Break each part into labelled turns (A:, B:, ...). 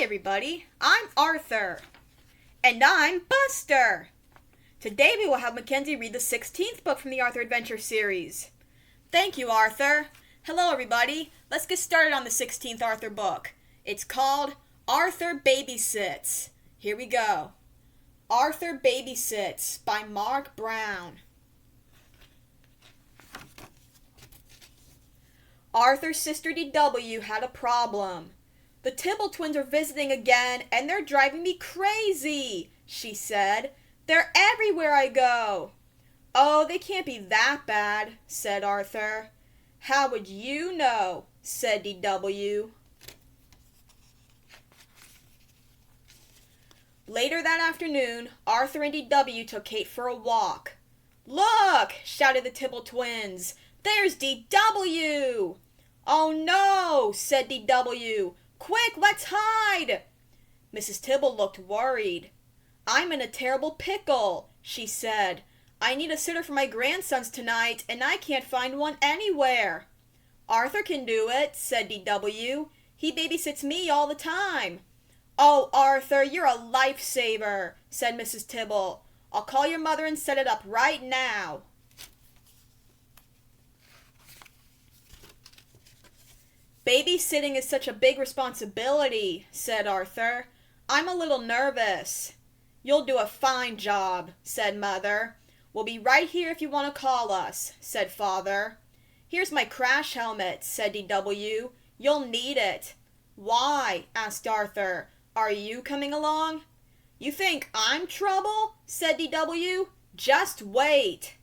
A: everybody, I'm Arthur. And I'm Buster. Today we will have McKenzie read the 16th book from the Arthur Adventure series. Thank you, Arthur. Hello, everybody. Let's get started on the 16th Arthur book. It's called Arthur Babysits. Here we go. Arthur Babysits by Mark Brown. Arthur's sister DW had a problem. The Tibble twins are visiting again, and they're driving me crazy, she said. They're everywhere I go. Oh, they can't be that bad, said Arthur. How would you know, said DW. Later that afternoon, Arthur and DW took Kate for a walk. Look, shouted the Tibble twins. There's DW. Oh no, said DW. Quick, let's hide! Mrs. Tibble looked worried. I'm in a terrible pickle, she said. I need a sitter for my grandsons tonight, and I can't find one anywhere. Arthur can do it, said DW. He babysits me all the time. Oh, Arthur, you're a lifesaver, said Mrs. Tibble. I'll call your mother and set it up right now. Babysitting is such a big responsibility, said Arthur. I'm a little nervous. You'll do a fine job, said Mother. We'll be right here if you want to call us, said Father. Here's my crash helmet, said DW. You'll need it. Why? Asked Arthur. Are you coming along? You think I'm trouble? Said DW. Just wait.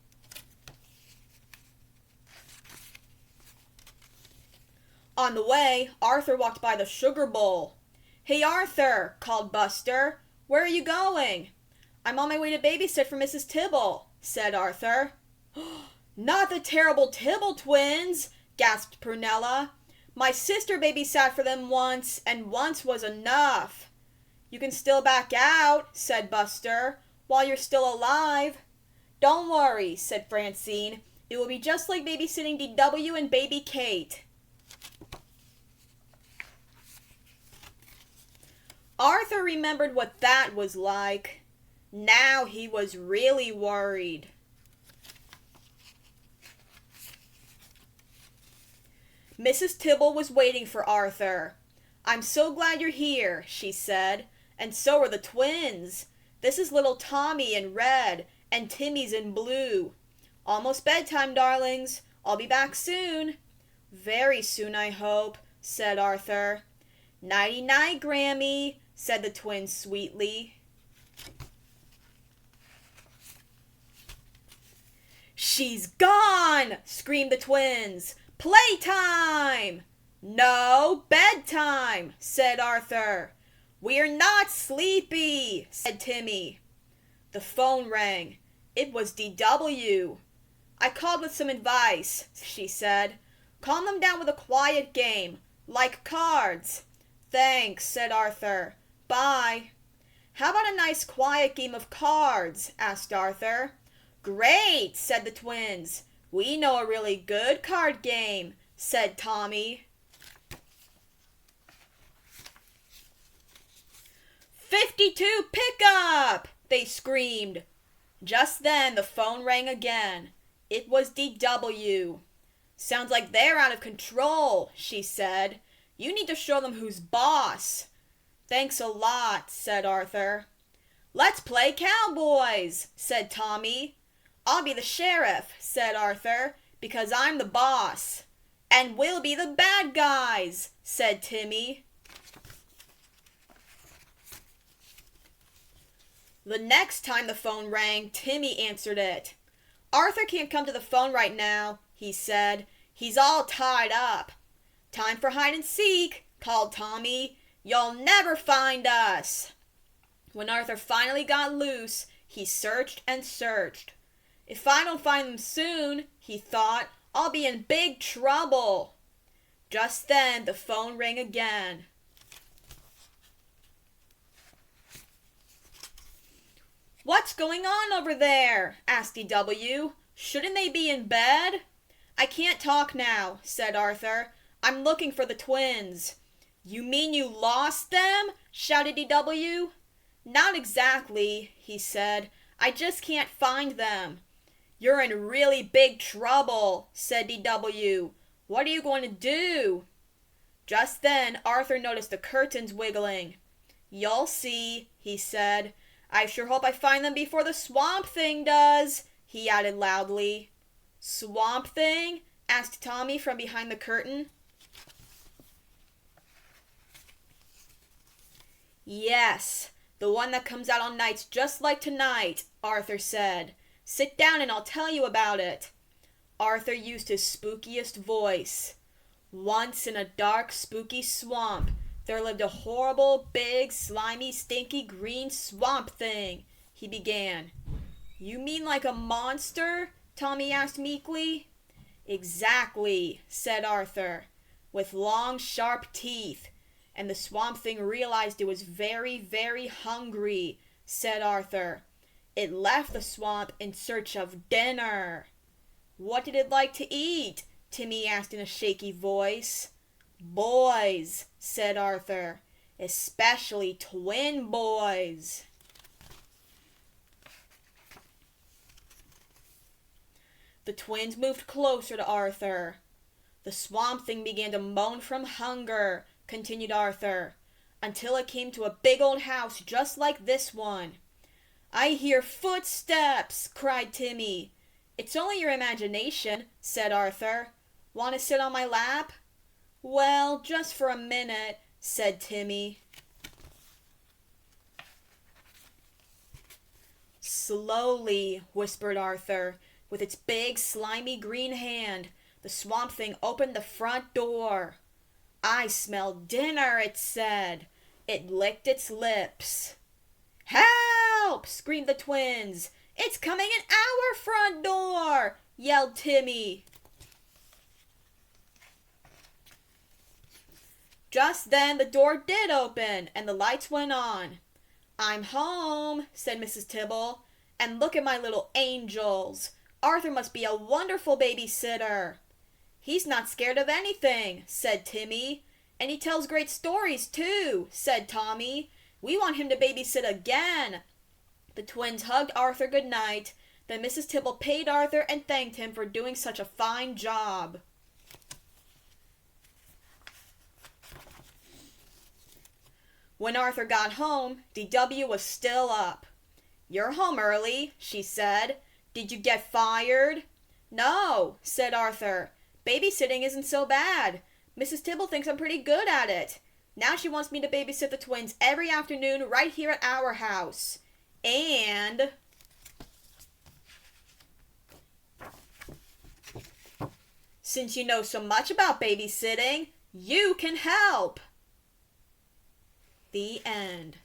A: On the way, Arthur walked by the sugar bowl. Hey, Arthur, called Buster. Where are you going? I'm on my way to babysit for Mrs. Tibble, said Arthur. Not the terrible Tibble twins, gasped Prunella. My sister babysat for them once, and once was enough. You can still back out, said Buster, while you're still alive. Don't worry, said Francine. It will be just like babysitting DW and baby Kate. Arthur remembered what that was like. Now he was really worried. Mrs. Tibble was waiting for Arthur. I'm so glad you're here, she said, and so are the twins. This is little Tommy in red, and Timmy's in blue. Almost bedtime, darlings. I'll be back soon. Very soon, I hope, said Arthur. Nighty-night, Grammy, said the twins sweetly. She's gone, screamed the twins. Playtime! No, bedtime, said Arthur. We're not sleepy, said Timmy. The phone rang. It was DW. I called with some advice, she said. Calm them down with a quiet game, like cards. Thanks, said Arthur. Bye. How about a nice quiet game of cards? Asked Arthur. Great, said the twins. We know a really good card game, said Tommy. 52 pickup! They screamed. Just then the phone rang again. It was DW. Sounds like they're out of control, she said. You need to show them who's boss. Thanks a lot, said Arthur. Let's play cowboys, said Tommy. I'll be the sheriff, said Arthur, because I'm the boss. And we'll be the bad guys, said Timmy. The next time the phone rang, Timmy answered it. Arthur can't come to the phone right now, he said. He's all tied up. Time for hide and seek, called Tommy. You'll never find us. When Arthur finally got loose, he searched and searched. If I don't find them soon, he thought, I'll be in big trouble. Just then the phone rang again. What's going on over there? Asked DW. Shouldn't they be in bed? I can't talk now, said Arthur. I'm looking for the twins. You mean you lost them? Shouted DW. Not exactly, he said. I just can't find them. You're in really big trouble, said DW. What are you going to do? Just then, Arthur noticed the curtains wiggling. You'll see, he said. I sure hope I find them before the Swamp Thing does, he added loudly. Swamp Thing? Asked Tommy from behind the curtain. Yes, the one that comes out on nights just like tonight, Arthur said. Sit down and I'll tell you about it. Arthur used his spookiest voice. Once in a dark, spooky swamp, there lived a horrible, big, slimy, stinky, green swamp thing, he began. You mean like a monster? Tommy asked meekly. Exactly, said Arthur, with long, sharp teeth. And the swamp thing realized it was very, very hungry, said Arthur. It left the swamp in search of dinner. What did it like to eat? Timmy asked in a shaky voice. Boys, said Arthur, especially twin boys. The twins moved closer to Arthur. The swamp thing began to moan from hunger, continued Arthur, until it came to a big old house just like this one. I hear footsteps, cried Timmy. It's only your imagination, said Arthur. Want to sit on my lap? Well, just for a minute, said Timmy. Slowly, whispered Arthur. With its big, slimy green hand, the swamp thing opened the front door. I smell dinner, it said. It licked its lips. Help! Screamed the twins. It's coming in our front door! Yelled Timmy. Just then the door did open and the lights went on. I'm home, said Mrs. Tibble, and look at my little angels. Arthur must be a wonderful babysitter. He's not scared of anything, said Timmy. And he tells great stories, too, said Tommy. We want him to babysit again. The twins hugged Arthur good night. Then Mrs. Tibble paid Arthur and thanked him for doing such a fine job. When Arthur got home, DW was still up. You're home early, she said. Did you get fired? No, said Arthur. Babysitting isn't so bad. Mrs. Tibble thinks I'm pretty good at it. Now she wants me to babysit the twins every afternoon right here at our house. And since you know so much about babysitting, you can help. The end.